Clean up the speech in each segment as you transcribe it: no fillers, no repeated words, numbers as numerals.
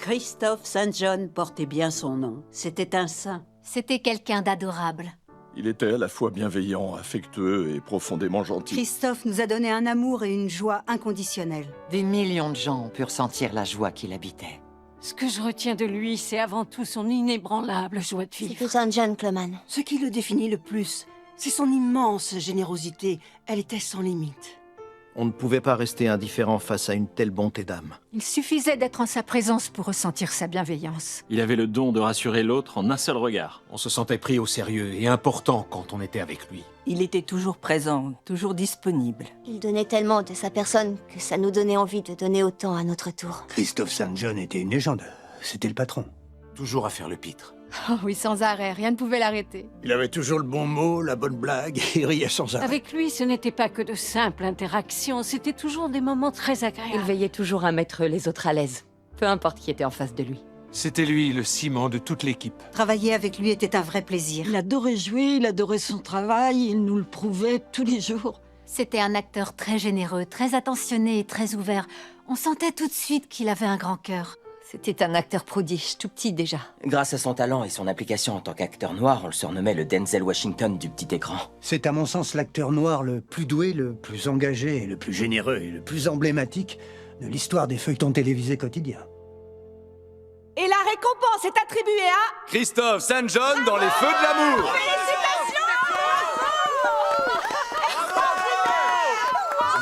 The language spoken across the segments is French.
Christophe St. John portait bien son nom. C'était un saint. C'était quelqu'un d'adorable. Il était à la fois bienveillant, affectueux et profondément gentil. Christophe nous a donné un amour et une joie inconditionnels. Des millions de gens ont pu ressentir la joie qu'il habitait. Ce que je retiens de lui, c'est avant tout son inébranlable joie de vivre. C'était un gentleman. Ce qui le définit le plus, c'est son immense générosité. Elle était sans limite. On ne pouvait pas rester indifférent face à une telle bonté d'âme. Il suffisait d'être en sa présence pour ressentir sa bienveillance. Il avait le don de rassurer l'autre en un seul regard. On se sentait pris au sérieux et important quand on était avec lui. Il était toujours présent, toujours disponible. Il donnait tellement de sa personne que ça nous donnait envie de donner autant à notre tour. Christophe St. John était une légende. C'était le patron. Toujours à faire le pitre. Oh oui, sans arrêt, rien ne pouvait l'arrêter. Il avait toujours le bon mot, la bonne blague, et il riait sans arrêt. Avec lui, ce n'était pas que de simples interactions, c'était toujours des moments très agréables. Il veillait toujours à mettre les autres à l'aise, peu importe qui était en face de lui. C'était lui le ciment de toute l'équipe. Travailler avec lui était un vrai plaisir. Il adorait jouer, il adorait son travail, il nous le prouvait tous les jours. C'était un acteur très généreux, très attentionné et très ouvert. On sentait tout de suite qu'il avait un grand cœur. C'était un acteur prodige, tout petit déjà. Grâce à son talent et son application en tant qu'acteur noir, on le surnommait le Denzel Washington du petit écran. C'est à mon sens l'acteur noir le plus doué, le plus engagé, le plus généreux et le plus emblématique de l'histoire des feuilletons télévisés quotidiens. Et la récompense est attribuée à... Christophe St. John dans les feux de l'amour.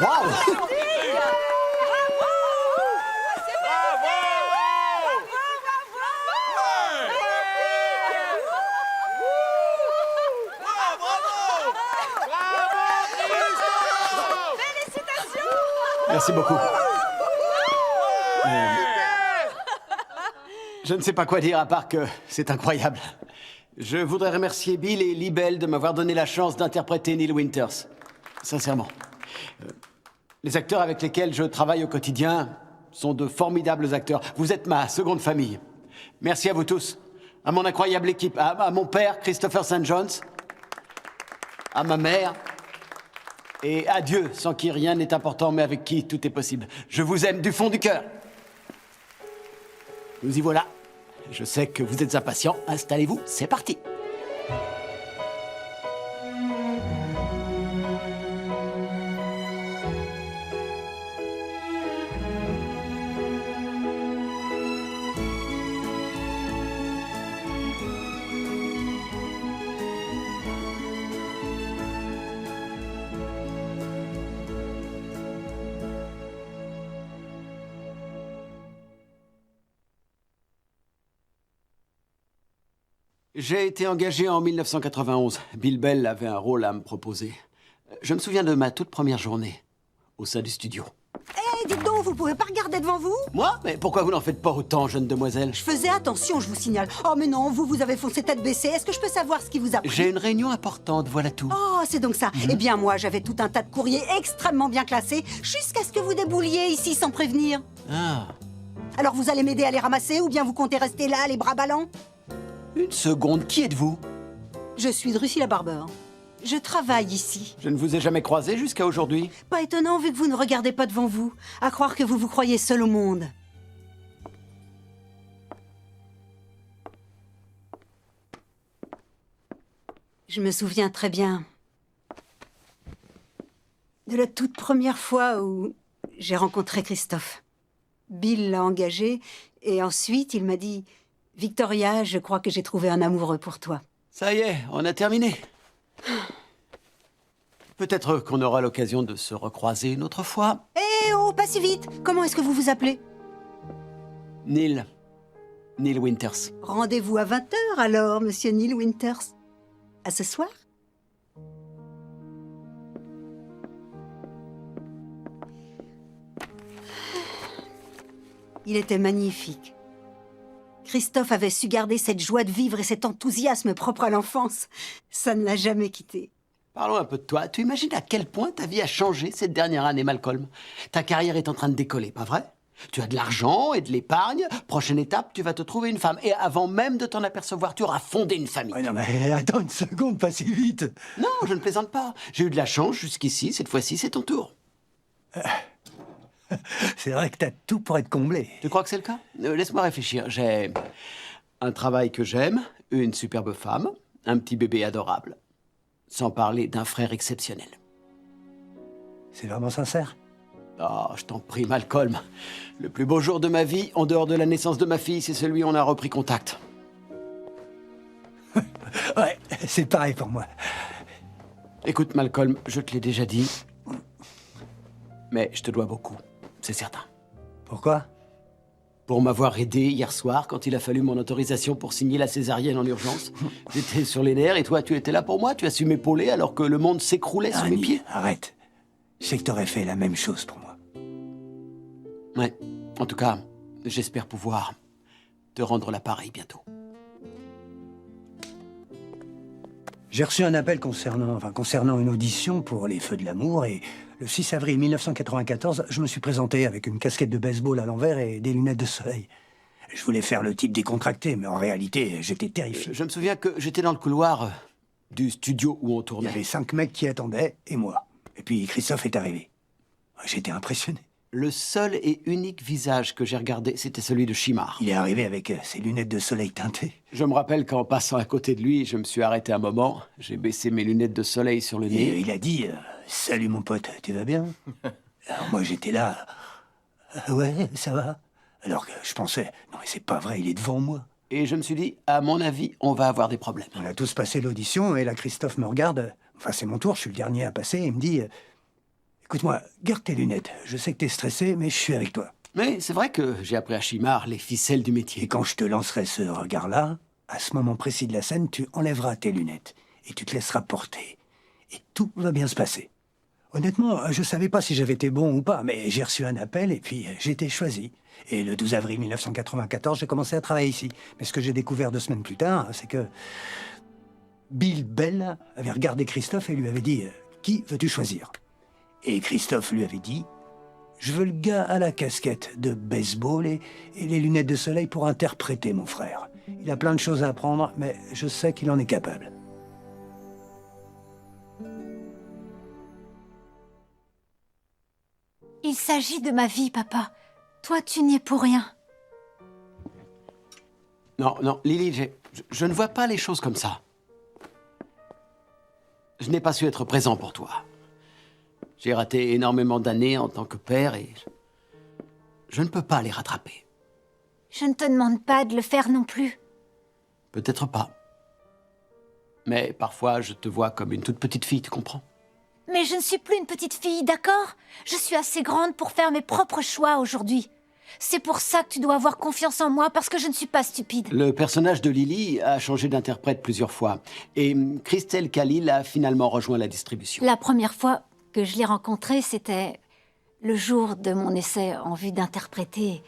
Wow. Merci beaucoup. Je ne sais pas quoi dire à part que c'est incroyable. Je voudrais remercier Bill et Libelle de m'avoir donné la chance d'interpréter Neil Winters. Sincèrement. Les acteurs avec lesquels je travaille au quotidien sont de formidables acteurs. Vous êtes ma seconde famille. Merci à vous tous. À mon incroyable équipe. À mon père, Christopher St. John. À ma mère. Et à Dieu, sans qui rien n'est important, mais avec qui tout est possible. Je vous aime du fond du cœur. Nous y voilà. Je sais que vous êtes impatients. Installez-vous, c'est parti. J'ai été engagé en 1991. Bill Bell avait un rôle à me proposer. Je me souviens de ma toute première journée, au sein du studio. Eh, dites donc, vous pouvez pas regarder devant vous? Moi? Mais pourquoi vous n'en faites pas autant, jeune demoiselle? Je faisais attention, je vous signale. Oh mais non, vous avez foncé tête baissée. Est-ce que je peux savoir ce qui vous a pris? J'ai une réunion importante, voilà tout. Oh, c'est donc ça. Eh bien moi, j'avais tout un tas de courriers extrêmement bien classés, jusqu'à ce que vous débouliez ici sans prévenir. Ah. Alors vous allez m'aider à les ramasser, ou bien vous comptez rester là, les bras ballants? Une seconde, qui êtes-vous? Je suis Drusilla Barber. Je travaille ici. Je ne vous ai jamais croisé jusqu'à aujourd'hui. Pas étonnant vu que vous ne regardez pas devant vous. À croire que vous vous croyez seul au monde. Je me souviens très bien de la toute première fois où j'ai rencontré Christophe. Bill l'a engagé et ensuite il m'a dit « Victoria, je crois que j'ai trouvé un amoureux pour toi. » Ça y est, on a terminé. Peut-être qu'on aura l'occasion de se recroiser une autre fois. Eh oh, pas si vite. Comment est-ce que vous vous appelez? Neil Winters. Rendez-vous à 20h alors, monsieur Neil Winters. À ce soir? Il était magnifique. Christophe avait su garder cette joie de vivre et cet enthousiasme propre à l'enfance. Ça ne l'a jamais quitté. Parlons un peu de toi. Tu imagines à quel point ta vie a changé cette dernière année, Malcolm? Ta carrière est en train de décoller, pas vrai? Tu as de l'argent et de l'épargne. Prochaine étape, tu vas te trouver une femme. Et avant même de t'en apercevoir, tu auras fondé une famille. Ouais, non mais attends une seconde, pas si vite. Non, je ne plaisante pas. J'ai eu de la chance jusqu'ici. Cette fois-ci, c'est ton tour. c'est vrai que t'as tout pour être comblé. Tu crois que c'est le cas? Laisse-moi réfléchir. J'ai un travail que j'aime, une superbe femme, un petit bébé adorable. Sans parler d'un frère exceptionnel. C'est vraiment sincère? Oh, je t'en prie, Malcolm. Le plus beau jour de ma vie, en dehors de la naissance de ma fille, c'est celui où on a repris contact. Ouais, c'est pareil pour moi. Écoute, Malcolm, je te l'ai déjà dit, mais je te dois beaucoup, c'est certain. Pourquoi? Pour m'avoir aidé hier soir, quand il a fallu mon autorisation pour signer la césarienne en urgence. J'étais sur les nerfs et toi, tu étais là pour moi, tu as su m'épauler alors que le monde s'écroulait sous mes pieds. Arrête. Je sais que t'aurais fait la même chose pour moi. Ouais, en tout cas, j'espère pouvoir te rendre l'appareil bientôt. J'ai reçu un appel concernant une audition pour Les Feux de l'amour et le 6 avril 1994, je me suis présenté avec une casquette de baseball à l'envers et des lunettes de soleil. Je voulais faire le type décontracté, mais en réalité, j'étais terrifié. Je me souviens que j'étais dans le couloir du studio où on tournait. Il y avait 5 mecs qui attendaient, et moi. Et puis Christophe est arrivé. J'étais impressionné. Le seul et unique visage que j'ai regardé, c'était celui de Shimar. Il est arrivé avec ses lunettes de soleil teintées. Je me rappelle qu'en passant à côté de lui, je me suis arrêté un moment, j'ai baissé mes lunettes de soleil sur le nez. Et il a dit « Salut mon pote, tu vas bien ?» Alors moi j'étais là « Ouais, ça va ?» Alors que je pensais « Non mais c'est pas vrai, il est devant moi !» Et je me suis dit « À mon avis, on va avoir des problèmes. » On a tous passé l'audition et là Christophe me regarde. Enfin c'est mon tour, je suis le dernier à passer. Et il me dit « Écoute-moi, garde tes lunettes. Je sais que t'es stressé, mais je suis avec toi. » Mais c'est vrai que j'ai appris à Shimar les ficelles du métier. Et quand je te lancerai ce regard-là, à ce moment précis de la scène, tu enlèveras tes lunettes et tu te laisseras porter. Et tout va bien se passer. Honnêtement, je savais pas si j'avais été bon ou pas, mais j'ai reçu un appel et puis j'ai été choisi. Et le 12 avril 1994, j'ai commencé à travailler ici. Mais ce que j'ai découvert 2 semaines plus tard, c'est que Bill Bell avait regardé Christophe et lui avait dit « Qui veux-tu choisir ?» Et Christophe lui avait dit « Je veux le gars à la casquette de baseball et les lunettes de soleil pour interpréter mon frère. Il a plein de choses à apprendre, mais je sais qu'il en est capable. » Il s'agit de ma vie, papa. Toi, tu n'y es pour rien. Non, non, Lily, je ne vois pas les choses comme ça. Je n'ai pas su être présent pour toi. J'ai raté énormément d'années en tant que père et je ne peux pas les rattraper. Je ne te demande pas de le faire non plus. Peut-être pas. Mais parfois, je te vois comme une toute petite fille, tu comprends? Mais je ne suis plus une petite fille, d'accord? Je suis assez grande pour faire mes propres choix aujourd'hui. C'est pour ça que tu dois avoir confiance en moi, parce que je ne suis pas stupide. Le personnage de Lily a changé d'interprète plusieurs fois. Et Christelle Khalil a finalement rejoint la distribution. La première fois que je l'ai rencontrée, c'était le jour de mon essai en vue d'interpréter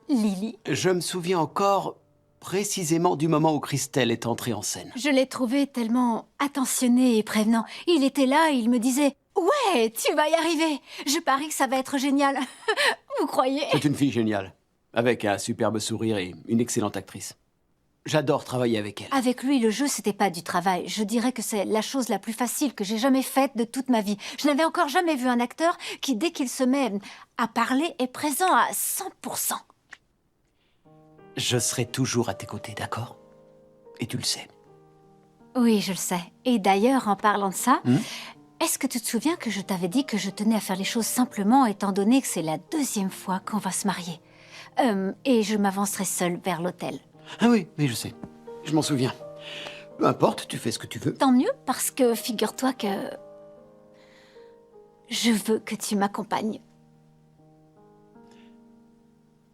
Lily. Je me souviens encore précisément du moment où Christelle est entrée en scène. Je l'ai trouvé tellement attentionné et prévenant. Il était là et il me disait « Ouais, tu vas y arriver. Je parie que ça va être génial. » Vous croyez? C'est une fille géniale, avec un superbe sourire et une excellente actrice. J'adore travailler avec elle. Avec lui, le jeu, c'était pas du travail. Je dirais que c'est la chose la plus facile que j'ai jamais faite de toute ma vie. Je n'avais encore jamais vu un acteur qui, dès qu'il se met à parler, est présent à 100%. Je serai toujours à tes côtés, d'accord? Et tu le sais. Oui, je le sais. Et d'ailleurs, en parlant de ça, est-ce que tu te souviens que je t'avais dit que je tenais à faire les choses simplement, étant donné que c'est la 2e fois qu'on va se marier? Et je m'avancerai seule vers l'hôtel. Ah oui, je sais. Je m'en souviens. Peu importe, tu fais ce que tu veux. Tant mieux, parce que figure-toi que... je veux que tu m'accompagnes.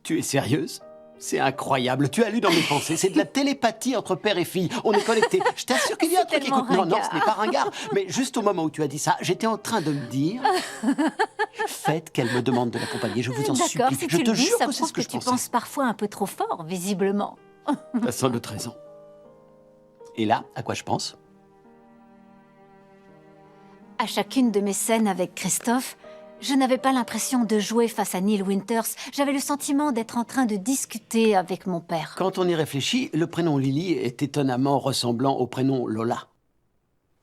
Tu es sérieuse? C'est incroyable. Tu as lu dans mes pensées. C'est de la télépathie entre père et fille. On est connectés. Je t'assure qu'il y a un truc. Écoute, non, ce n'est pas ringard. Mais juste au moment où tu as dit ça, j'étais en train de me dire... Faites qu'elle me demande de l'accompagner. Je vous en supplie. D'accord, si je tu te le dis, jure ça que c'est prouve ce que que je tu pensais. penses parfois un peu trop fort, visiblement. T'as sans doute raison. Et là, à quoi je pense? À chacune de mes scènes avec Christophe, je n'avais pas l'impression de jouer face à Neil Winters. J'avais le sentiment d'être en train de discuter avec mon père. Quand on y réfléchit, le prénom Lily est étonnamment ressemblant au prénom Lola.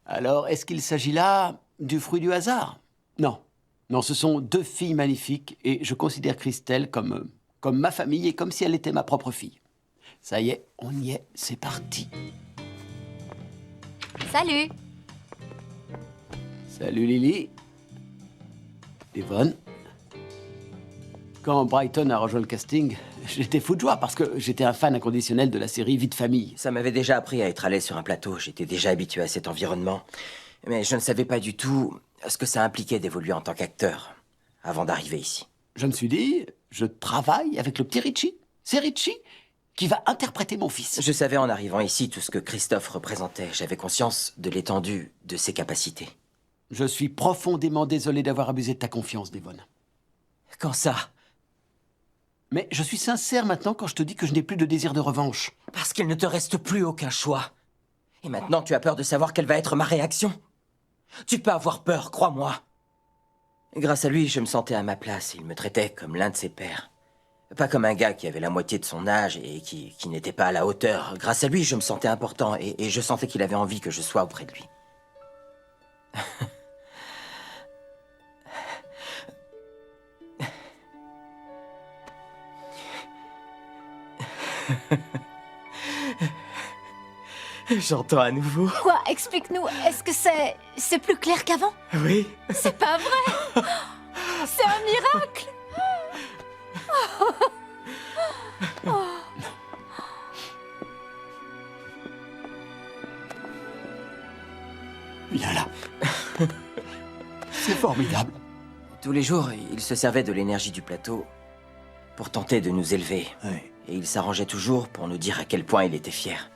Alors, est-ce qu'il s'agit là du fruit du hasard? Non. Non, ce sont 2 filles magnifiques et je considère Christelle comme ma famille et comme si elle était ma propre fille. Ça y est, on y est, c'est parti. Salut. Salut Lily. Yvonne. Quand Brighton a rejoint le casting, j'étais fou de joie parce que j'étais un fan inconditionnel de la série Vie de famille. Ça m'avait déjà appris à être à l'aise sur un plateau, j'étais déjà habitué à cet environnement. Mais je ne savais pas du tout ce que ça impliquait d'évoluer en tant qu'acteur avant d'arriver ici. Je me suis dit, je travaille avec le petit Richie. C'est Richie qui va interpréter mon fils. Je savais en arrivant ici tout ce que Christophe représentait. J'avais conscience de l'étendue de ses capacités. Je suis profondément désolé d'avoir abusé de ta confiance, Devon. Quand ça? Mais je suis sincère maintenant quand je te dis que je n'ai plus de désir de revanche. Parce qu'il ne te reste plus aucun choix. Et maintenant, tu as peur de savoir quelle va être ma réaction? Tu peux avoir peur, crois-moi. Grâce à lui, je me sentais à ma place. Il me traitait comme l'un de ses pairs. Pas comme un gars qui avait la moitié de son âge et qui n'était pas à la hauteur. Grâce à lui, je me sentais important et je sentais qu'il avait envie que je sois auprès de lui. J'entends à nouveau. Quoi? Explique-nous. Est-ce que c'est plus clair qu'avant? Oui. C'est pas vrai. C'est un miracle. Viens là. C'est formidable. Tous les jours, il se servait de l'énergie du plateau pour tenter de nous élever. Oui. Et il s'arrangeait toujours pour nous dire à quel point il était fier.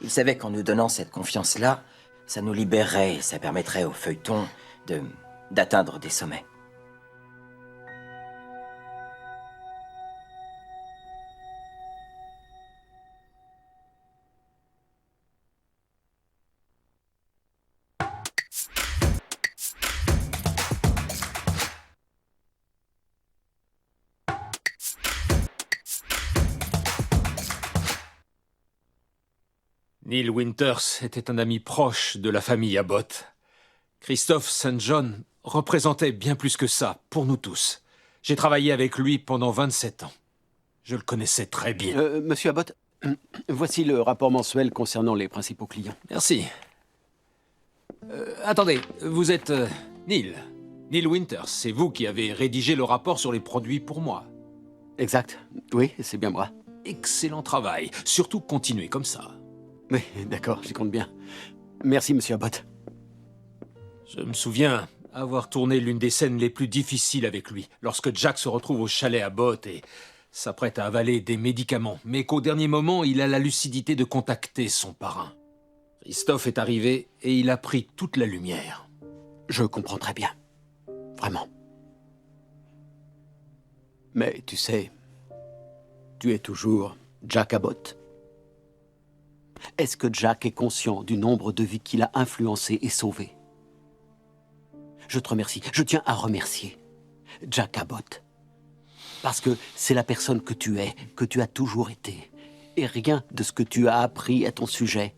Il savait qu'en nous donnant cette confiance-là, ça nous libérerait et ça permettrait au feuilleton d'atteindre des sommets. Neil Winters était un ami proche de la famille Abbott. Christophe St. John représentait bien plus que ça, pour nous tous. J'ai travaillé avec lui pendant 27 ans. Je le connaissais très bien. Monsieur Abbott, voici le rapport mensuel concernant les principaux clients. Merci. Attendez, vous êtes Neil Winters. C'est vous qui avez rédigé le rapport sur les produits pour moi. Exact. Oui, c'est bien moi. Excellent travail. Surtout continuez comme ça. Oui, d'accord, j'y compte bien. Merci, monsieur Abbott. Je me souviens avoir tourné l'une des scènes les plus difficiles avec lui, lorsque Jack se retrouve au chalet Abbott et s'apprête à avaler des médicaments, mais qu'au dernier moment, il a la lucidité de contacter son parrain. Christophe est arrivé et il a pris toute la lumière. Je comprends très bien. Vraiment. Mais tu sais, tu es toujours Jack Abbott. Est-ce que Jack est conscient du nombre de vies qu'il a influencées et sauvées? Je te remercie. Je tiens à remercier Jack Abbott. Parce que c'est la personne que tu es, que tu as toujours été. Et rien de ce que tu as appris à ton sujet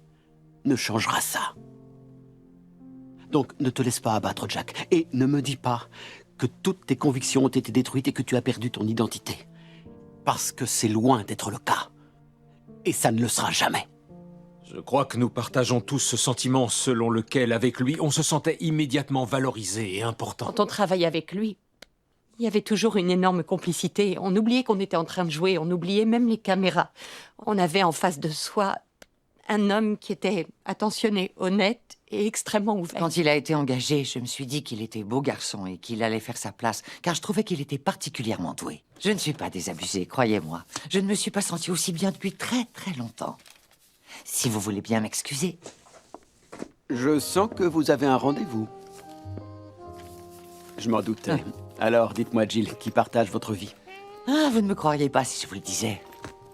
ne changera ça. Donc ne te laisse pas abattre, Jack. Et ne me dis pas que toutes tes convictions ont été détruites et que tu as perdu ton identité. Parce que c'est loin d'être le cas. Et ça ne le sera jamais. Je crois que nous partageons tous ce sentiment selon lequel, avec lui, on se sentait immédiatement valorisé et important. Quand on travaillait avec lui, il y avait toujours une énorme complicité. On oubliait qu'on était en train de jouer, on oubliait même les caméras. On avait en face de soi un homme qui était attentionné, honnête et extrêmement ouvert. Quand il a été engagé, je me suis dit qu'il était beau garçon et qu'il allait faire sa place, car je trouvais qu'il était particulièrement doué. Je ne suis pas désabusée, croyez-moi. Je ne me suis pas sentie aussi bien depuis très très longtemps. Si vous voulez bien m'excuser. Je sens que vous avez un rendez-vous. Je m'en doutais. Alors, dites-moi, Jill, qui partage votre vie? Ah, vous ne me croiriez pas si je vous le disais.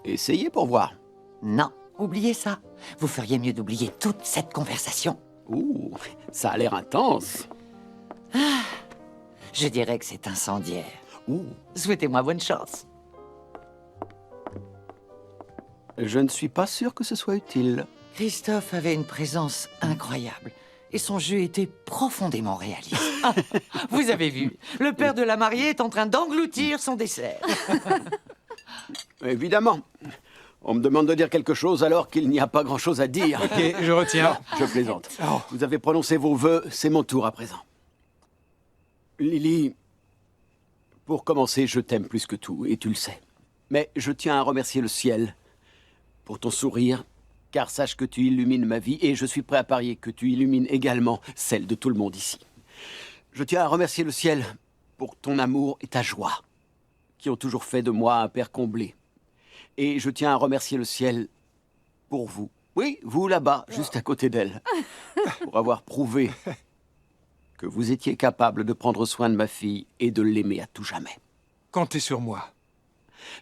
Essayez pour voir. Non, oubliez ça. Vous feriez mieux d'oublier toute cette conversation. Ouh, ça a l'air intense. Ah, je dirais que c'est incendiaire. Ouh. Souhaitez-moi bonne chance. Je ne suis pas sûr que ce soit utile. Christophe avait une présence incroyable. Et son jeu était profondément réaliste. Vous avez vu, le père de la mariée est en train d'engloutir son dessert. Évidemment. On me demande de dire quelque chose alors qu'il n'y a pas grand-chose à dire. Ok, je retiens. Non, je plaisante. Vous avez prononcé vos vœux, c'est mon tour à présent. Lily, pour commencer, je t'aime plus que tout, et tu le sais. Mais je tiens à remercier le ciel pour ton sourire, car sache que tu illumines ma vie, et je suis prêt à parier que tu illumines également celle de tout le monde ici. Je tiens à remercier le ciel pour ton amour et ta joie, qui ont toujours fait de moi un père comblé. Et je tiens à remercier le ciel pour vous. Oui, vous là-bas, juste à côté d'elle. Pour avoir prouvé que vous étiez capable de prendre soin de ma fille et de l'aimer à tout jamais. Comptez sur moi.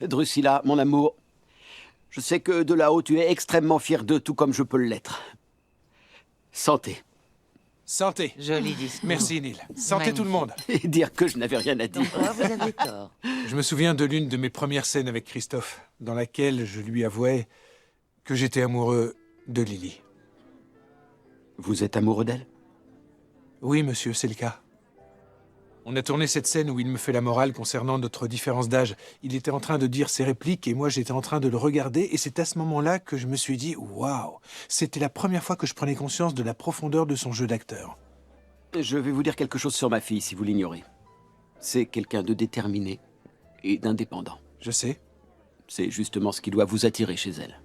Drusilla, mon amour, je sais que de là-haut, tu es extrêmement fier d'eux, tout comme je peux l'être. Santé. Santé. Joli discours. Merci, Neil. Santé tout le monde. Et dire que je n'avais rien à dire. Vous avez tort. Je me souviens de l'une de mes premières scènes avec Christophe, dans laquelle je lui avouais que j'étais amoureux de Lily. Vous êtes amoureux d'elle? Oui, monsieur, c'est le cas. On a tourné cette scène où il me fait la morale concernant notre différence d'âge. Il était en train de dire ses répliques et moi j'étais en train de le regarder, et c'est à ce moment-là que je me suis dit « Waouh !» C'était la première fois que je prenais conscience de la profondeur de son jeu d'acteur. Je vais vous dire quelque chose sur ma fille, si vous l'ignorez. C'est quelqu'un de déterminé et d'indépendant. Je sais. C'est justement ce qui doit vous attirer chez elle.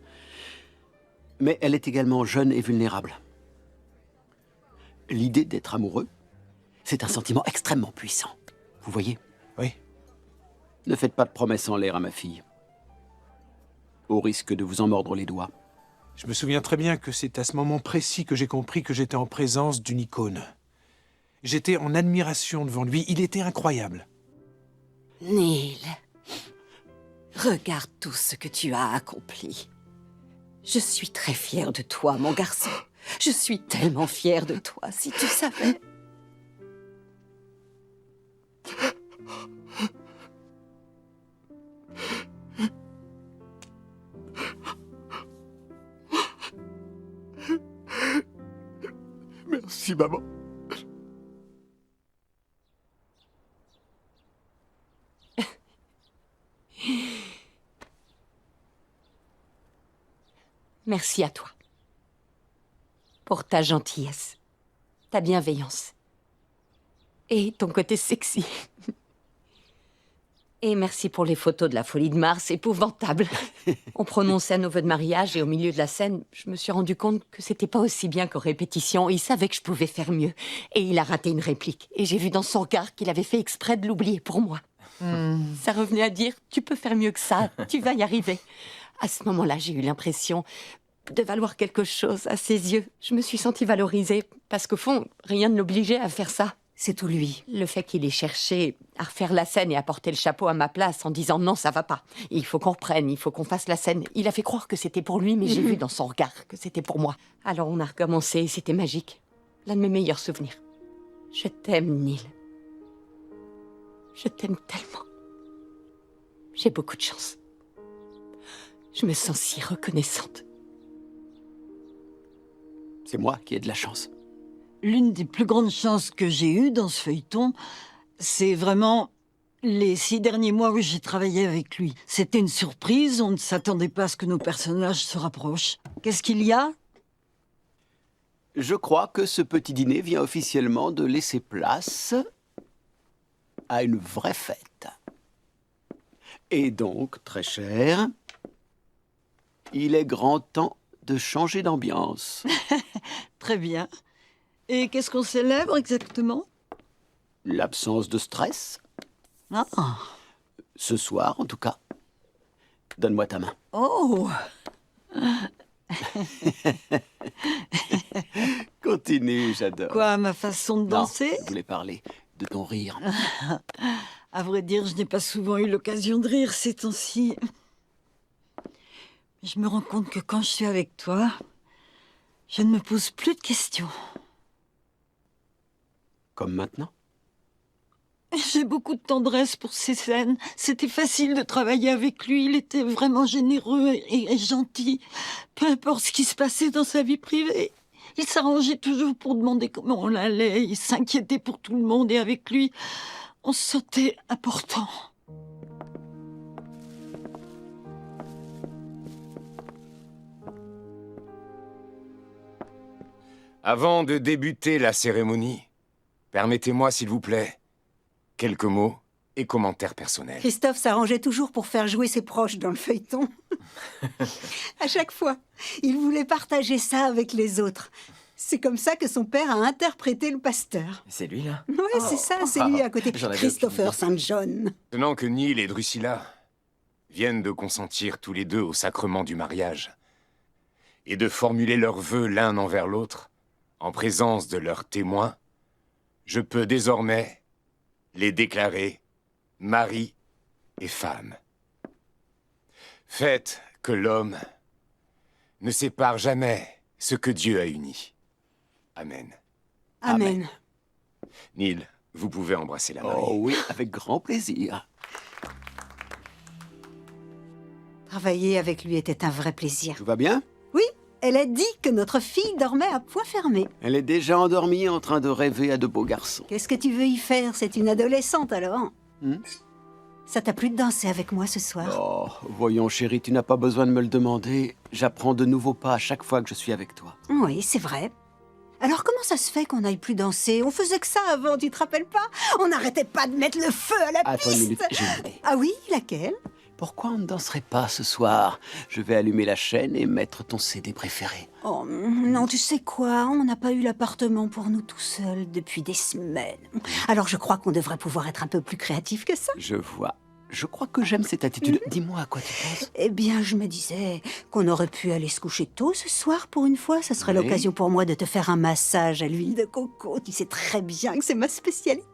Mais elle est également jeune et vulnérable. L'idée d'être amoureux, c'est un sentiment extrêmement puissant. Vous voyez? Oui. Ne faites pas de promesses en l'air à ma fille. Au risque de vous en mordre les doigts. Je me souviens très bien que c'est à ce moment précis que j'ai compris que j'étais en présence d'une icône. J'étais en admiration devant lui. Il était incroyable. Neil, regarde tout ce que tu as accompli. Je suis très fière de toi, mon garçon. Je suis tellement fière de toi, si tu savais. Merci, maman. Merci à toi. Pour ta gentillesse, ta bienveillance et ton côté sexy. Et merci pour les photos de la folie de Mars, épouvantables. On prononçait nos vœux de mariage et au milieu de la scène, je me suis rendu compte que c'était pas aussi bien qu'aux répétitions. Il savait que je pouvais faire mieux. Et il a raté une réplique. Et j'ai vu dans son regard qu'il avait fait exprès de l'oublier pour moi. Ça revenait à dire, tu peux faire mieux que ça, tu vas y arriver. À ce moment-là, j'ai eu l'impression de valoir quelque chose à ses yeux. Je me suis sentie valorisée, parce qu'au fond, rien ne l'obligeait à faire ça. C'est tout lui. Le fait qu'il ait cherché à refaire la scène et à porter le chapeau à ma place en disant non, ça va pas. Il faut qu'on reprenne, il faut qu'on fasse la scène. Il a fait croire que c'était pour lui, mais j'ai vu dans son regard que c'était pour moi. Alors on a recommencé, c'était magique. L'un de mes meilleurs souvenirs. Je t'aime, Neil. Je t'aime tellement. J'ai beaucoup de chance. Je me sens si reconnaissante. C'est moi qui ai de la chance. L'une des plus grandes chances que j'ai eues dans ce feuilleton, c'est vraiment les 6 derniers mois où j'ai travaillé avec lui. C'était une surprise, on ne s'attendait pas à ce que nos personnages se rapprochent. Qu'est-ce qu'il y a? Je crois que ce petit dîner vient officiellement de laisser place à une vraie fête. Et donc, très cher, il est grand temps de changer d'ambiance. Très bien. Et qu'est-ce qu'on célèbre exactement? L'absence de stress. Ah. Ce soir, en tout cas. Donne-moi ta main. Oh. Continue, j'adore. Quoi, ma façon de danser? Non, je voulais parler de ton rire. À vrai dire, je n'ai pas souvent eu l'occasion de rire ces temps-ci. Mais je me rends compte que quand je suis avec toi, je ne me pose plus de questions. Comme maintenant? J'ai beaucoup de tendresse pour ces scènes. C'était facile de travailler avec lui. Il était vraiment généreux et gentil. Peu importe ce qui se passait dans sa vie privée, Il s'arrangeait toujours pour demander comment on allait. Il s'inquiétait pour tout le monde et avec lui, on se sentait important. Avant de débuter la cérémonie, permettez-moi, s'il vous plaît, quelques mots et commentaires personnels. Christophe s'arrangeait toujours pour faire jouer ses proches dans le feuilleton. À chaque fois, il voulait partager ça avec les autres. C'est comme ça que son père a interprété le pasteur. C'est lui, là? Oui, c'est ça, c'est lui à côté. J'en avais Christopher aucune idée. St. John. Maintenant que Neil et Drusilla viennent de consentir tous les deux au sacrement du mariage et de formuler leurs vœux l'un envers l'autre, en présence de leurs témoins, je peux désormais les déclarer mari et femme. Faites que l'homme ne sépare jamais ce que Dieu a uni. Amen. Amen. Neil, vous pouvez embrasser la mariée. Oh oui, avec grand plaisir. Travailler avec lui était un vrai plaisir. Tout va bien? Oui, elle a dit que notre fille dormait à point fermé. Elle est déjà endormie en train de rêver à de beaux garçons. Qu'est-ce que tu veux y faire? C'est une adolescente alors. Ça t'a plu de danser avec moi ce soir? Oh, voyons chérie, tu n'as pas besoin de me le demander. J'apprends de nouveaux pas à chaque fois que je suis avec toi. Oui, c'est vrai. Alors comment ça se fait qu'on n'aille plus danser? On faisait que ça avant, tu te rappelles pas? On n'arrêtait pas de mettre le feu à la Attends une piste. minute, j'ai une idée. Ah oui, laquelle? Pourquoi on ne danserait pas ce soir? Je vais allumer la chaîne et mettre ton CD préféré. Oh non, tu sais quoi? On n'a pas eu l'appartement pour nous tout seuls depuis des semaines. Alors je crois qu'on devrait pouvoir être un peu plus créatif que ça. Je vois. Je crois que j'aime cette attitude. Dis-moi à quoi tu penses. Eh bien, je me disais qu'on aurait pu aller se coucher tôt ce soir pour une fois. Ce serait Oui. l'occasion pour moi de te faire un massage à l'huile de coco. Tu sais très bien que c'est ma spécialité.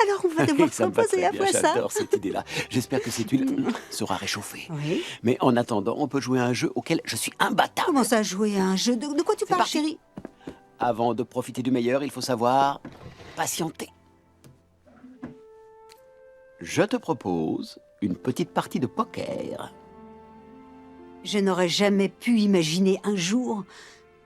Alors on va devoir Ça me va composer très bien, après ça. j'adore cette idée-là. J'espère que cette huile sera réchauffée. Oui. Mais en attendant, on peut jouer à un jeu auquel je suis imbattable. Comment ça, jouer à un jeu? De quoi tu parles, parti. chérie? Avant de profiter du meilleur, il faut savoir patienter. Je te propose une petite partie de poker. Je n'aurais jamais pu imaginer un jour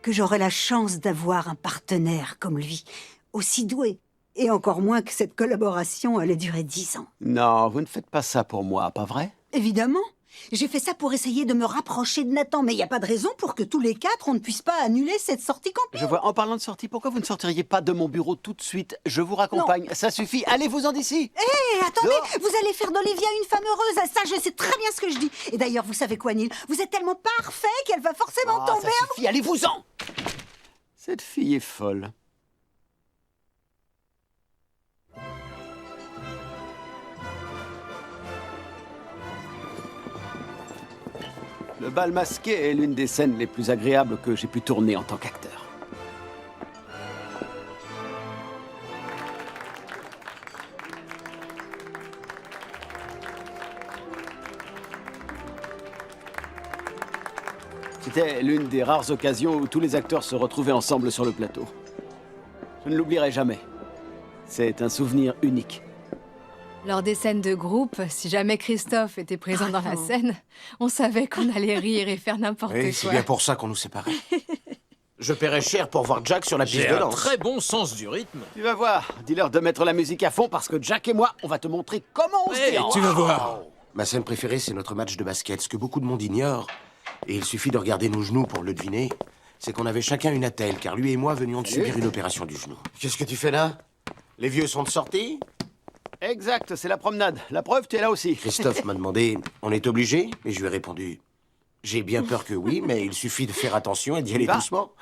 que j'aurais la chance d'avoir un partenaire comme lui, aussi doué. Et encore moins que cette collaboration allait durer 10 ans. Non, vous ne faites pas ça pour moi, pas vrai? Évidemment. J'ai fait ça pour essayer de me rapprocher de Nathan, mais il n'y a pas de raison pour que tous les quatre, on ne puisse pas annuler cette sortie camping. Je vois, en parlant de sortie, pourquoi vous ne sortiriez pas de mon bureau tout de suite? Je vous raccompagne, ça suffit, allez-vous-en d'ici. Hé, attendez, vous allez faire d'Olivia une femme heureuse, ça je sais très bien ce que je dis. Et d'ailleurs, vous savez quoi, Neil? Vous êtes tellement parfait qu'elle va forcément tomber Ça suffit, allez-vous-en. Cette fille est folle. Le bal masqué est l'une des scènes les plus agréables que j'ai pu tourner en tant qu'acteur. C'était l'une des rares occasions où tous les acteurs se retrouvaient ensemble sur le plateau. Je ne l'oublierai jamais. C'est un souvenir unique. Lors des scènes de groupe, si jamais Christophe était présent dans la scène, on savait qu'on allait rire et faire n'importe Oui, quoi. c'est bien pour ça qu'on nous séparait. Je paierais cher pour voir Jack sur la piste J'ai de un danse. très bon sens du rythme. Tu vas voir, dis-leur de mettre la musique à fond parce que Jack et moi, on va te montrer comment on se déhanche. Tu vas voir. Ma scène préférée, c'est notre match de basket. Ce que beaucoup de monde ignore, et il suffit de regarder nos genoux pour le deviner, c'est qu'on avait chacun une attelle, car lui et moi venions de subir une opération du genou. Qu'est-ce que tu fais là? Les vieux sont de sortie? Exact, c'est la promenade. La preuve, tu es là aussi. Christophe m'a demandé, on est obligé? Et je lui ai répondu, j'ai bien peur que oui, mais il suffit de faire attention et d'y aller doucement.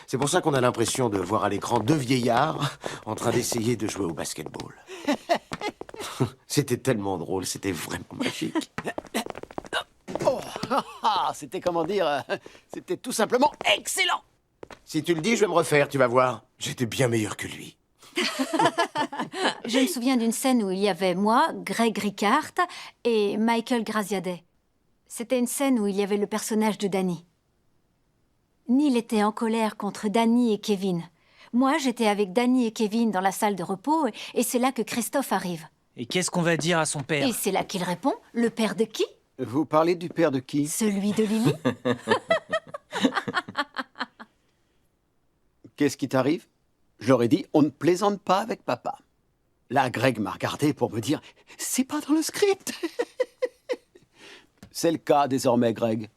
C'est pour ça qu'on a l'impression de voir à l'écran deux vieillards en train d'essayer de jouer au basketball. C'était tellement drôle, c'était vraiment magique. Oh, c'était comment dire, c'était tout simplement excellent. Si tu le dis, je vais me refaire, tu vas voir. J'étais bien meilleur que lui. Je me souviens d'une scène où il y avait moi, Greg Ricard et Michael Graziadet. C'était une scène où il y avait le personnage de Danny. Neil était en colère contre Danny et Kevin. Moi, j'étais avec Danny et Kevin dans la salle de repos et c'est là que Christophe arrive. Et qu'est-ce qu'on va dire à son père? Et c'est là qu'il répond, le père de qui? Vous parlez du père de qui? Celui de Lily. Qu'est-ce qui t'arrive? Je leur ai dit, on ne plaisante pas avec papa. Là, Greg m'a regardé pour me dire, c'est pas dans le script. C'est le cas désormais, Greg.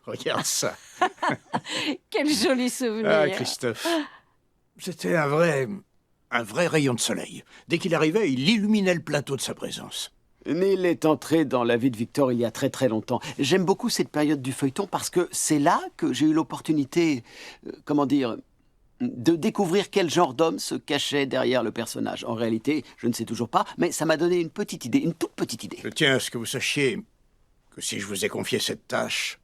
Regarde ça. Quel joli souvenir. Ah, Christophe. C'était un vrai rayon de soleil. Dès qu'il arrivait, il illuminait le plateau de sa présence. Neil est entré dans la vie de Victor il y a très très longtemps. J'aime beaucoup cette période du feuilleton parce que c'est là que j'ai eu l'opportunité, de découvrir quel genre d'homme se cachait derrière le personnage. En réalité, je ne sais toujours pas, mais ça m'a donné une petite idée, une toute petite idée. Je tiens à ce que vous sachiez que si je vous ai confié cette tâche,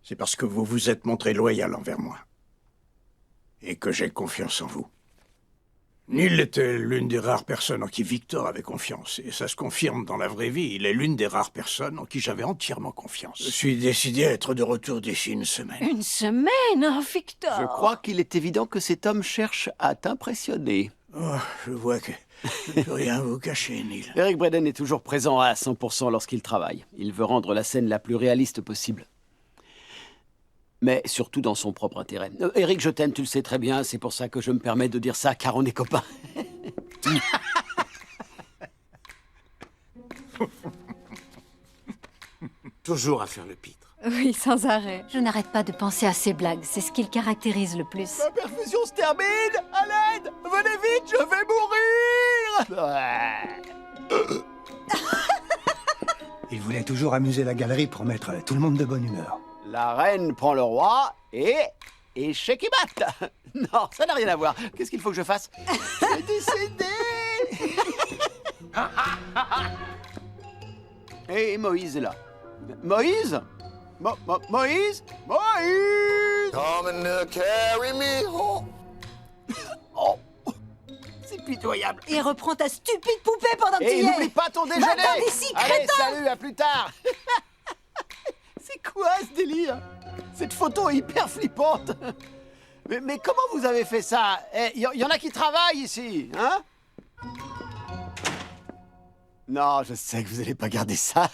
c'est parce que vous vous êtes montré loyal envers moi. Et que j'ai confiance en vous. Neil était l'une des rares personnes en qui Victor avait confiance. Et ça se confirme dans la vraie vie. Il est l'une des rares personnes en qui j'avais entièrement confiance. Je suis décidé à être de retour d'ici une semaine. Une semaine, hein, Victor? Je crois qu'il est évident que cet homme cherche à t'impressionner. Oh, je vois que je ne peux rien vous cacher, Neil. Eric Braeden est toujours présent à 100% lorsqu'il travaille. Il veut rendre la scène la plus réaliste possible. Mais surtout dans son propre intérêt. Eric, je t'aime, tu le sais très bien, c'est pour ça que je me permets de dire ça, car on est copains. Toujours à faire le pitre. Oui, sans arrêt. Je n'arrête pas de penser à ces blagues, c'est ce qui le caractérise le plus. Ma perfusion se termine! À l'aide! Venez vite, je vais mourir! Il voulait toujours amuser la galerie pour mettre tout le monde de bonne humeur. La reine prend le roi et Shekibat. Non, ça n'a rien à voir. Qu'est-ce qu'il faut que je fasse? J'ai décidé. Et Moïse est là. Moïse? Moïse? Moïse? Come and carry me home. Oh, c'est pitoyable. Et reprends ta stupide poupée pendant que tu y Et es. n'oublie pas ton déjeuner. Va-t'en d'ici, Allez, crétin. salut, à plus tard. C'est quoi ce délire? Cette photo est hyper flippante. Mais comment vous avez fait ça? Il y en a qui travaillent ici, hein? Non, je sais que vous n'allez pas garder ça.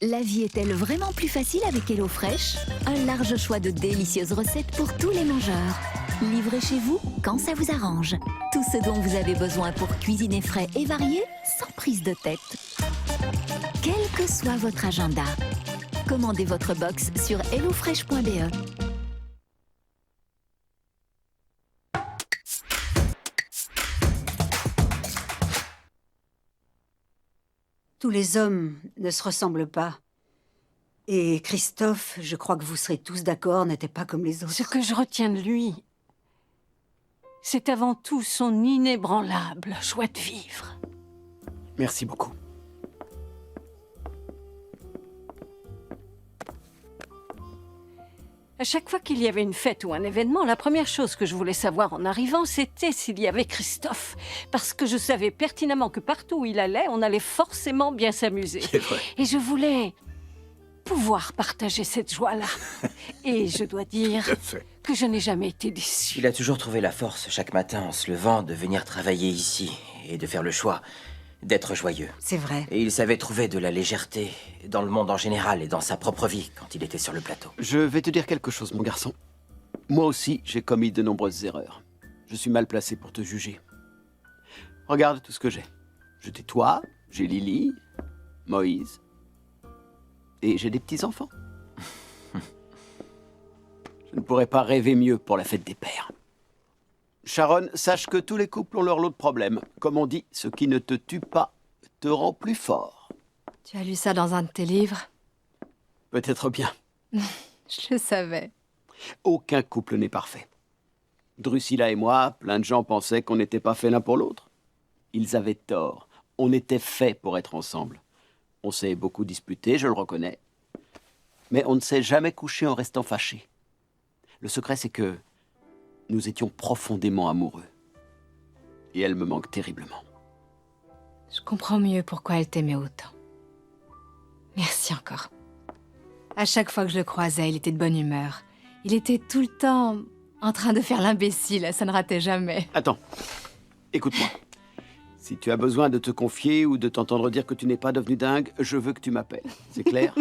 La vie est-elle vraiment plus facile avec HelloFresh? Un large choix de délicieuses recettes pour tous les mangeurs. Livré chez vous, quand ça vous arrange. Tout ce dont vous avez besoin pour cuisiner frais et varié, sans prise de tête. Quel que soit votre agenda, commandez votre box sur hellofresh.be. Tous les hommes ne se ressemblent pas. Et Christophe, je crois que vous serez tous d'accord, n'était pas comme les autres. Ce que je retiens de lui, c'est avant tout son inébranlable joie de vivre. Merci beaucoup. À chaque fois qu'il y avait une fête ou un événement, la première chose que je voulais savoir en arrivant, c'était s'il y avait Christophe. Parce que je savais pertinemment que partout où il allait, on allait forcément bien s'amuser. C'est vrai. Et je voulais pouvoir partager cette joie-là. Et je dois dire que je n'ai jamais été déçue. Il a toujours trouvé la force, chaque matin, en se levant, de venir travailler ici et de faire le choix d'être joyeux. C'est vrai. Et il savait trouver de la légèreté dans le monde en général et dans sa propre vie quand il était sur le plateau. Je vais te dire quelque chose, mon garçon. Moi aussi, j'ai commis de nombreuses erreurs. Je suis mal placé pour te juger. Regarde tout ce que j'ai. J'ai toi, j'ai Lily, Moïse, et j'ai des petits-enfants. Je ne pourrais pas rêver mieux pour la fête des pères. Sharon, sache que tous les couples ont leur lot de problèmes. Comme on dit, ce qui ne te tue pas te rend plus fort. Tu as lu ça dans un de tes livres? Peut-être bien. Je le savais. Aucun couple n'est parfait. Drusilla et moi, plein de gens pensaient qu'on n'était pas fait l'un pour l'autre. Ils avaient tort. On était faits pour être ensemble. On s'est beaucoup disputé, je le reconnais. Mais on ne s'est jamais couché en restant fâchés. Le secret, c'est que nous étions profondément amoureux. Et elle me manque terriblement. Je comprends mieux pourquoi elle t'aimait autant. Merci encore. À chaque fois que je le croisais, il était de bonne humeur. Il était tout le temps En train de faire l'imbécile, ça ne ratait jamais. Attends, écoute-moi. Si tu as besoin de te confier ou de t'entendre dire que tu n'es pas devenu dingue, je veux que tu m'appelles. C'est clair?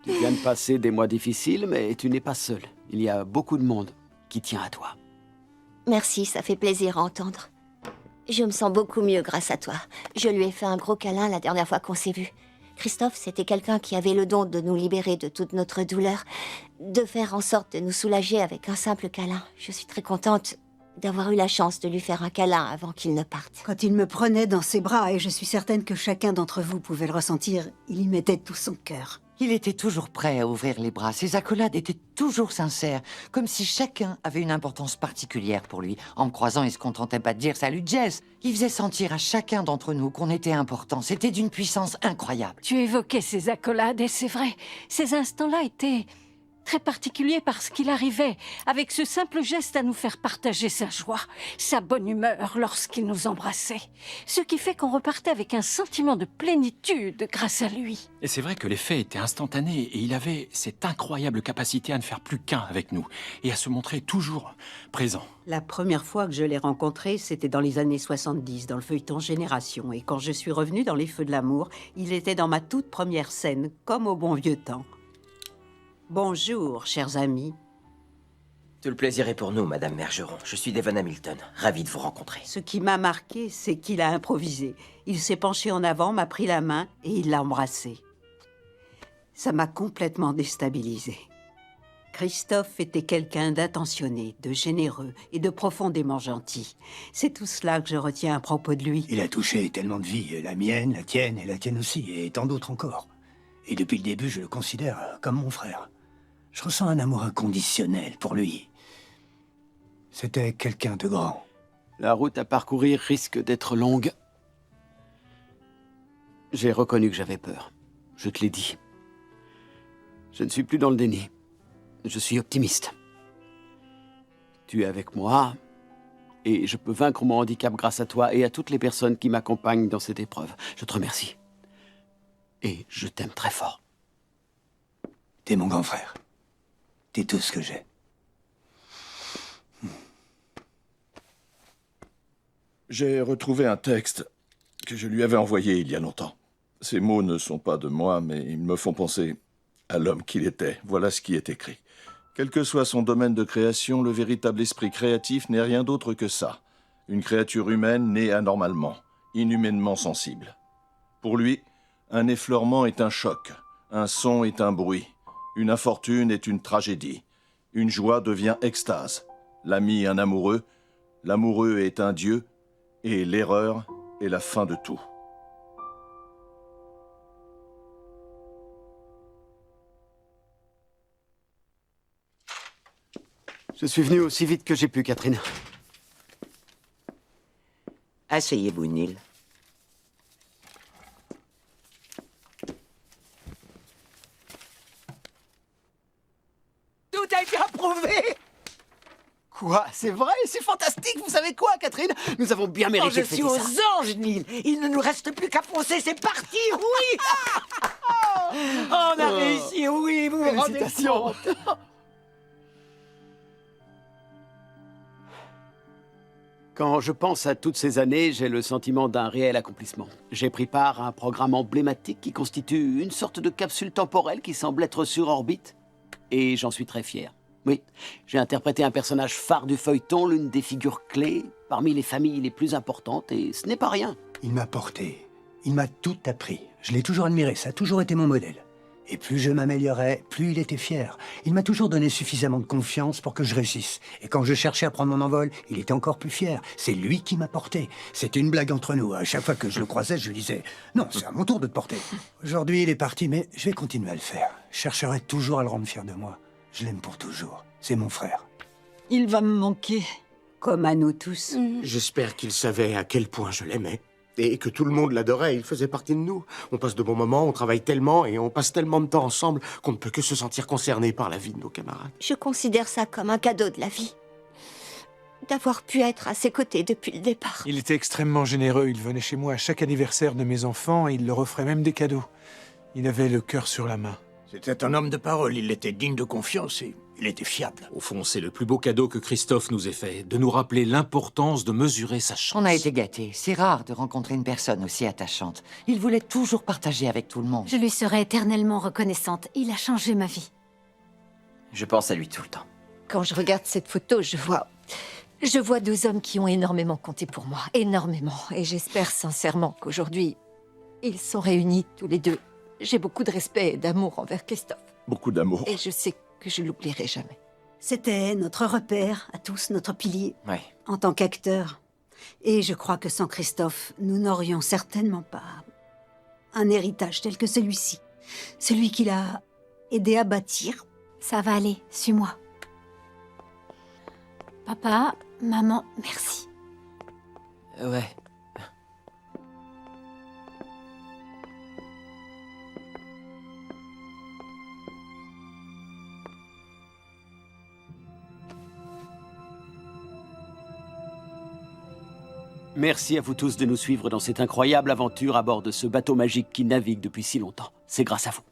Tu viens de passer des mois difficiles, mais tu n'es pas seul. Il y a beaucoup de monde qui tient à toi. Merci, ça fait plaisir à entendre. Je me sens beaucoup mieux grâce à toi. Je lui ai fait un gros câlin la dernière fois qu'on s'est vus. Christophe, c'était quelqu'un qui avait le don de nous libérer de toute notre douleur, de faire en sorte de nous soulager avec un simple câlin. Je suis très contente d'avoir eu la chance de lui faire un câlin avant qu'il ne parte. Quand il me prenait dans ses bras, et je suis certaine que chacun d'entre vous pouvait le ressentir, il y mettait tout son cœur. Il était toujours prêt à ouvrir les bras. Ses accolades étaient toujours sincères, comme si chacun avait une importance particulière pour lui. En me croisant, il se contentait pas de dire « Salut Jess !» Il faisait sentir à chacun d'entre nous qu'on était important. C'était d'une puissance incroyable. Tu évoquais ces accolades, et c'est vrai, ces instants-là étaient très particuliers parce qu'il arrivait, avec ce simple geste, à nous faire partager sa joie, sa bonne humeur lorsqu'il nous embrassait. Ce qui fait qu'on repartait avec un sentiment de plénitude grâce à lui. Et c'est vrai que l'effet était instantané et il avait cette incroyable capacité à ne faire plus qu'un avec nous et à se montrer toujours présent. La première fois que je l'ai rencontré, c'était dans les années 70, dans le feuilleton Génération. Et quand je suis revenue dans Les Feux de l'amour, il était dans ma toute première scène, comme au bon vieux temps. Bonjour, chers amis. Tout le plaisir est pour nous, Madame Bergeron. Je suis Devon Hamilton, ravi de vous rencontrer. Ce qui m'a marqué, c'est qu'il a improvisé. Il s'est penché en avant, m'a pris la main et il l'a embrassée. Ça m'a complètement déstabilisée. Christophe était quelqu'un d'attentionné, de généreux et de profondément gentil. C'est tout cela que je retiens à propos de lui. Il a touché tellement de vies, la mienne, la tienne et la tienne aussi, et tant d'autres encore. Et depuis le début, je le considère comme mon frère. Je ressens un amour inconditionnel pour lui. C'était quelqu'un de grand. La route à parcourir risque d'être longue. J'ai reconnu que j'avais peur. Je te l'ai dit. Je ne suis plus dans le déni. Je suis optimiste. Tu es avec moi, et je peux vaincre mon handicap grâce à toi et à toutes les personnes qui m'accompagnent dans cette épreuve. Je te remercie. Et je t'aime très fort. T'es mon grand frère. T'es tout ce que j'ai. J'ai retrouvé un texte que je lui avais envoyé il y a longtemps. Ces mots ne sont pas de moi, mais ils me font penser à l'homme qu'il était. Voilà ce qui est écrit. Quel que soit son domaine de création, le véritable esprit créatif n'est rien d'autre que ça. Une créature humaine née anormalement, inhumainement sensible. Pour lui, un effleurement est un choc, un son est un bruit, une infortune est une tragédie, une joie devient extase, l'ami un amoureux, l'amoureux est un dieu, et l'erreur est la fin de tout. Je suis venu aussi vite que j'ai pu, Catherine. Asseyez-vous, Neil. Tout a été approuvé! Quoi? C'est vrai? C'est fantastique! Vous savez quoi, Catherine? Nous avons bien mérité de fêter ça. Je suis aux anges, Neil. Il ne nous reste plus qu'à foncer, c'est parti, oui. On a réussi, oui, vous vous rendez compte. Quand je pense à toutes ces années, j'ai le sentiment d'un réel accomplissement. J'ai pris part à un programme emblématique qui constitue une sorte de capsule temporelle qui semble être sur orbite. Et j'en suis très fier. Oui, j'ai interprété un personnage phare du feuilleton, l'une des figures clés, parmi les familles les plus importantes, et ce n'est pas rien. Il m'a porté. Il m'a tout appris. Je l'ai toujours admiré, ça a toujours été mon modèle. Et plus je m'améliorais, plus il était fier. Il m'a toujours donné suffisamment de confiance pour que je réussisse. Et quand je cherchais à prendre mon envol, il était encore plus fier. C'est lui qui m'a porté. C'était une blague entre nous. À chaque fois que je le croisais, je lui disais « Non, c'est à mon tour de te porter. » Aujourd'hui, il est parti, mais je vais continuer à le faire. Je chercherai toujours à le rendre fier de moi. Je l'aime pour toujours. C'est mon frère. Il va me manquer. Comme à nous tous. J'espère qu'il savait à quel point je l'aimais. Et que tout le monde l'adorait, il faisait partie de nous. On passe de bons moments, on travaille tellement et on passe tellement de temps ensemble qu'on ne peut que se sentir concerné par la vie de nos camarades. Je considère ça comme un cadeau de la vie. D'avoir pu être à ses côtés depuis le départ. Il était extrêmement généreux, il venait chez moi à chaque anniversaire de mes enfants et il leur offrait même des cadeaux. Il avait le cœur sur la main. C'était un homme de parole, il était digne de confiance et Il était fiable. Au fond, c'est le plus beau cadeau que Christophe nous ait fait, de nous rappeler l'importance de mesurer sa chance. On a été gâtés. C'est rare de rencontrer une personne aussi attachante. Il voulait toujours partager avec tout le monde. Je lui serai éternellement reconnaissante. Il a changé ma vie. Je pense à lui tout le temps. Quand je regarde cette photo, je vois 2 hommes qui ont énormément compté pour moi. Énormément. Et j'espère sincèrement qu'aujourd'hui, ils sont réunis tous les deux. J'ai beaucoup de respect et d'amour envers Christophe. Beaucoup d'amour. Et je sais que je l'oublierai jamais. C'était notre repère, à tous, notre pilier, Ouais. en tant qu'acteur. Et je crois que sans Christophe, nous n'aurions certainement pas un héritage tel que celui-ci. Celui qu'il a aidé à bâtir. Ça va aller, suis-moi. Papa, maman, merci. Ouais. Merci à vous tous de nous suivre dans cette incroyable aventure à bord de ce bateau magique qui navigue depuis si longtemps. C'est grâce à vous.